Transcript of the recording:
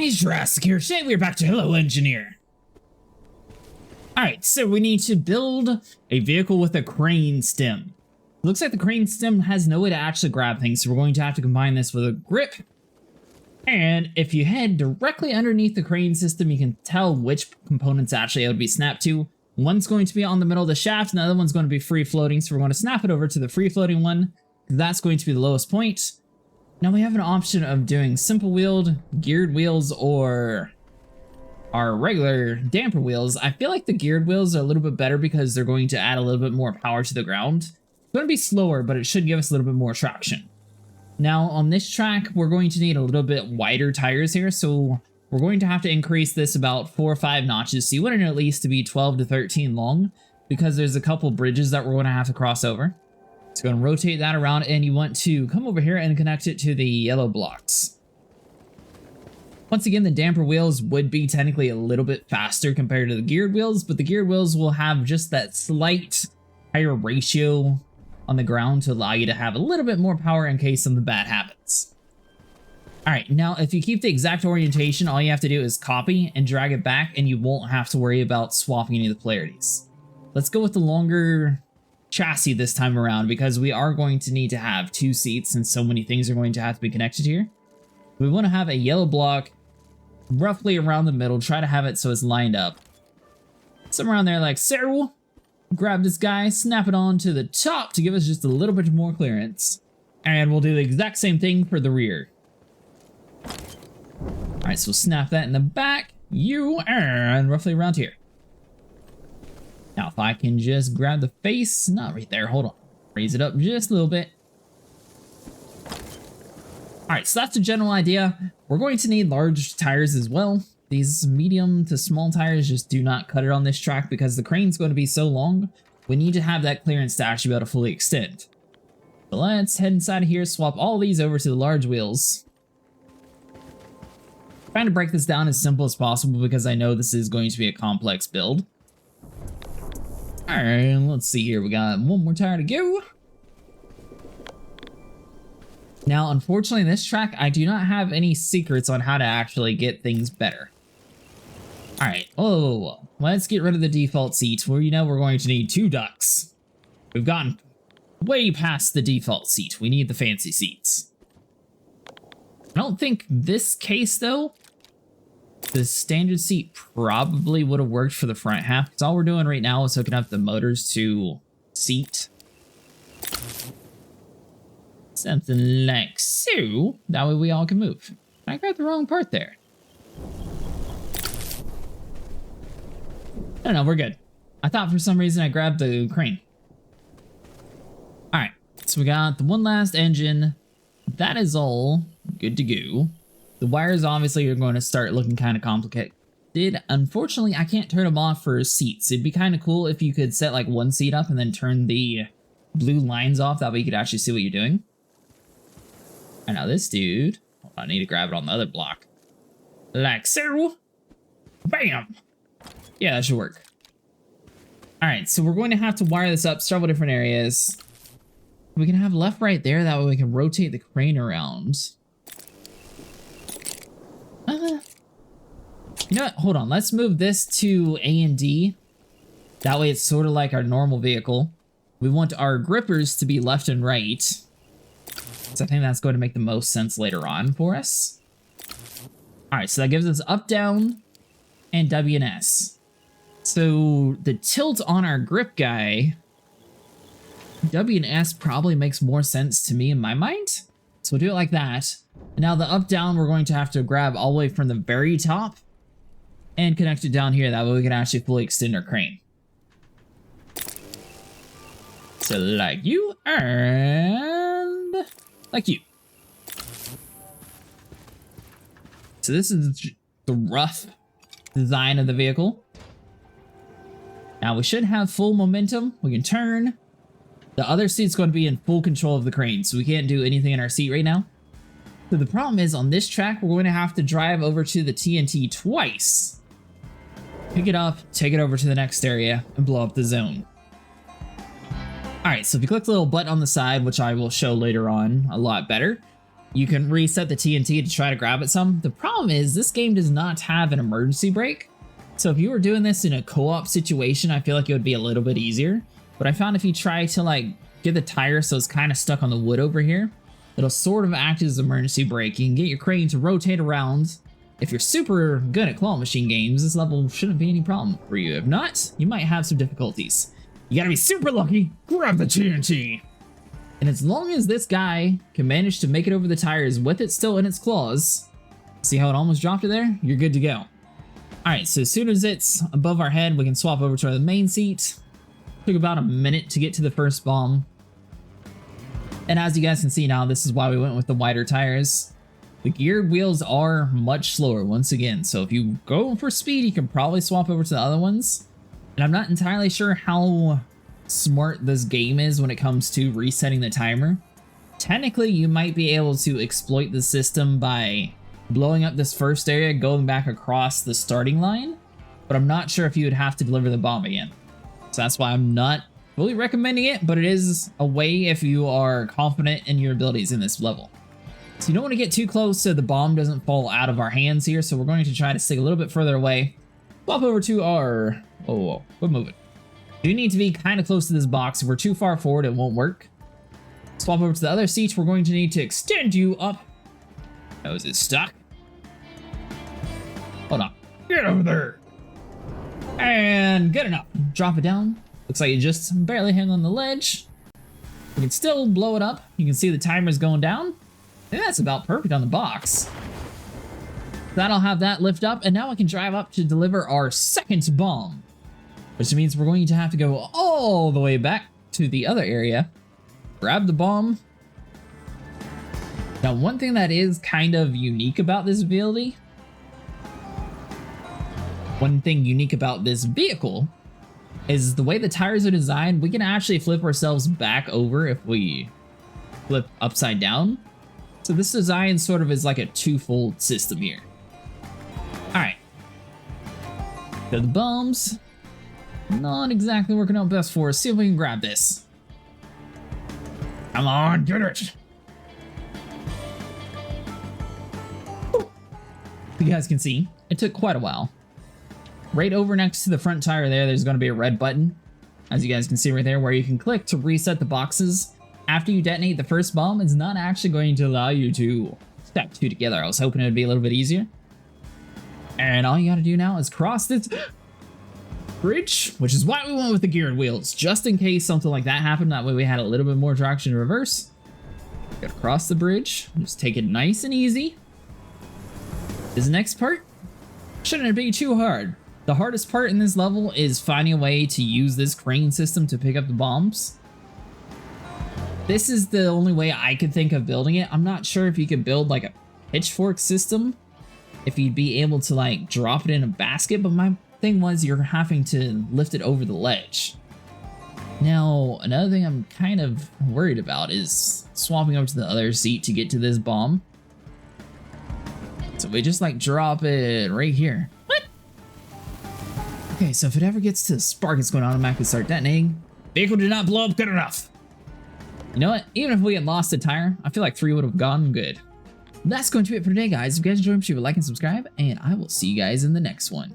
guys, Jurassic here. Today we're back to Hello Engineer. Alright, so we need to build a vehicle with a crane stem. Looks like the crane stem has no way to actually grab things, so we're going to have to combine this with a grip. And if you head directly underneath the crane system, you can tell which components actually it would be snapped to. One's going to be on the middle of the shaft, and the other one's going to be free floating, so we're going to snap it over to the free floating one. That's going to be the lowest point. Now we have an option of doing simple wheeled, geared wheels, or our regular damper wheels. I feel like the geared wheels are a little bit better because they're going to add a little bit more power to the ground. It's going to be slower, but it should give us a little bit more traction. Now on this track, we're going to need a little bit wider tires here, so we're going to have to increase this about 4 or 5 notches. So you want it at least to be 12 to 13 long because there's a couple bridges that we're going to have to cross over. So going to rotate that around, and you want to come over here and connect it to the yellow blocks. Once again, the damper wheels would be technically a little bit faster compared to the geared wheels, but the geared wheels will have just that slight higher ratio on the ground to allow you to have a little bit more power in case something bad happens. Alright, now if you keep the exact orientation, all you have to do is copy and drag it back, and you won't have to worry about swapping any of the polarities. Let's go with the longer chassis this time around because we are going to need to have 2 seats and so many things are going to have to be connected here. We want to have a yellow block roughly around the middle, try to have it so it's lined up. Somewhere around there like so. Grab this guy, snap it on to the top to give us just a little bit more clearance. And we'll do the exact same thing for the rear. Alright, so we'll snap that in the back, and roughly around here. Now, if I can just grab the face, not right there, hold on. Raise it up just a little bit. Alright, so that's the general idea. We're going to need large tires as well. These medium to small tires just do not cut it on this track because the crane's going to be so long. We need to have that clearance to actually be able to fully extend. So let's head inside of here, swap all these over to the large wheels. Trying to break this down as simple as possible because I know this is going to be a complex build. Alright, let's see here. We got one more tire to go. Now, unfortunately, in this track, I do not have any secrets on how to actually get things better. Alright, let's get rid of the default seat where you know we're going to need 2 ducks. We've gotten way past the default seat. We need the fancy seats. I don't think this case, though, the standard seat probably would have worked for the front half, because all we're doing right now is hooking up the motors to seat. Something like so. That way we all can move. I grabbed the wrong part there. I don't know, we're good. I thought for some reason I grabbed the crane. Alright, so we got the one last engine. That is all good to go. The wires obviously are going to start looking kind of complicated. Unfortunately, I can't turn them off for seats. It'd be kind of cool if you could set like one seat up and then turn the blue lines off. That way you could actually see what you're doing. And now this dude, I need to grab it on the other block. Like so. Bam! Yeah, that should work. Alright, so we're going to have to wire this up several different areas. We can have left right there, that way we can rotate the crane around. You know what? Hold on. Let's move this to A and D. That way it's sort of like our normal vehicle. We want our grippers to be left and right. So I think that's going to make the most sense later on for us. Alright, so that gives us up, down, and W and S. So the tilt on our grip guy, W and S probably makes more sense to me in my mind. So we'll do it like that. And now the up, down, we're going to have to grab all the way from the very top and connect it down here. That way we can actually fully extend our crane. So like you and like you. So this is the rough design of the vehicle. Now we should have full momentum. We can turn. The other seat's going to be in full control of the crane, so we can't do anything in our seat right now. So the problem is on this track, we're going to have to drive over to the TnT twice. Pick it up, take it over to the next area, and blow up the zone. Alright, so if you click the little button on the side, which I will show later on a lot better, you can reset the TnT to try to grab at some. The problem is this game does not have an emergency brake. So if you were doing this in a co-op situation, I feel like it would be a little bit easier. But I found if you try to like get the tire so it's kind of stuck on the wood over here, it'll sort of act as an emergency brake. You can get your crane to rotate around. If you're super good at claw machine games, this level shouldn't be any problem for you. If not, you might have some difficulties. You gotta be super lucky, grab the TnT. And as long as this guy can manage to make it over the tires with it still in its claws, see how it almost dropped it there? You're good to go. Alright, so as soon as it's above our head, we can swap over to the main seat. Took about a minute to get to the first bomb. And as you guys can see now, this is why we went with the wider tires. The geared wheels are much slower once again, so if you go for speed, you can probably swap over to the other ones. And I'm not entirely sure how smart this game is when it comes to resetting the timer. Technically, you might be able to exploit the system by blowing up this first area, going back across the starting line, but I'm not sure if you would have to deliver the bomb again. So that's why I'm not fully recommending it, but it is a way if you are confident in your abilities in this level. So you don't want to get too close so the bomb doesn't fall out of our hands here, so we're going to try to stick a little bit further away. Swap over to our... Oh, we're moving. You need to be kind of close to this box. If we're too far forward, it won't work. Swap over to the other seats. We're going to need to extend you up. Oh, is it stuck? Hold on. Get over there. And good enough. Drop it down. Looks like you just barely hang on the ledge. We can still blow it up. You can see the timer's going down. And that's about perfect on the box. That'll have that lift up, and now I can drive up to deliver our second bomb. Which means we're going to have to go all the way back to the other area. Grab the bomb. Now, one thing that is kind of unique about this ability, one thing unique about this vehicle is the way the tires are designed. We can actually flip ourselves back over if we flip upside down. So this design sort of is like a twofold system here. All right. So the bombs, not exactly working out best for us. See if we can grab this. Come on, get it. You guys can see, it took quite a while. Right over next to the front tire there's going to be a red button, as you guys can see right there, where you can click to reset the boxes. After you detonate the first bomb, it's not actually going to allow you to stack two together. I was hoping it would be a little bit easier. And all you gotta do now is cross this bridge, which is why we went with the geared wheels, just in case something like that happened. That way we had a little bit more traction in reverse. Gotta cross the bridge, just take it nice and easy. This next part shouldn't be too hard. The hardest part in this level is finding a way to use this crane system to pick up the bombs. This is the only way I could think of building it. I'm not sure if you could build like a pitchfork system, if you'd be able to like drop it in a basket, but my thing was you're having to lift it over the ledge. Now, another thing I'm kind of worried about is swapping over to the other seat to get to this bomb. So we just like drop it right here. What? Okay, so if it ever gets to the spark, it's going to automatically start detonating. Vehicle did not blow up good enough. You know what? Even if we had lost a tire, I feel like 3 would have gone good. That's going to be it for today, guys. If you guys enjoyed, make sure you like and subscribe, and I will see you guys in the next one.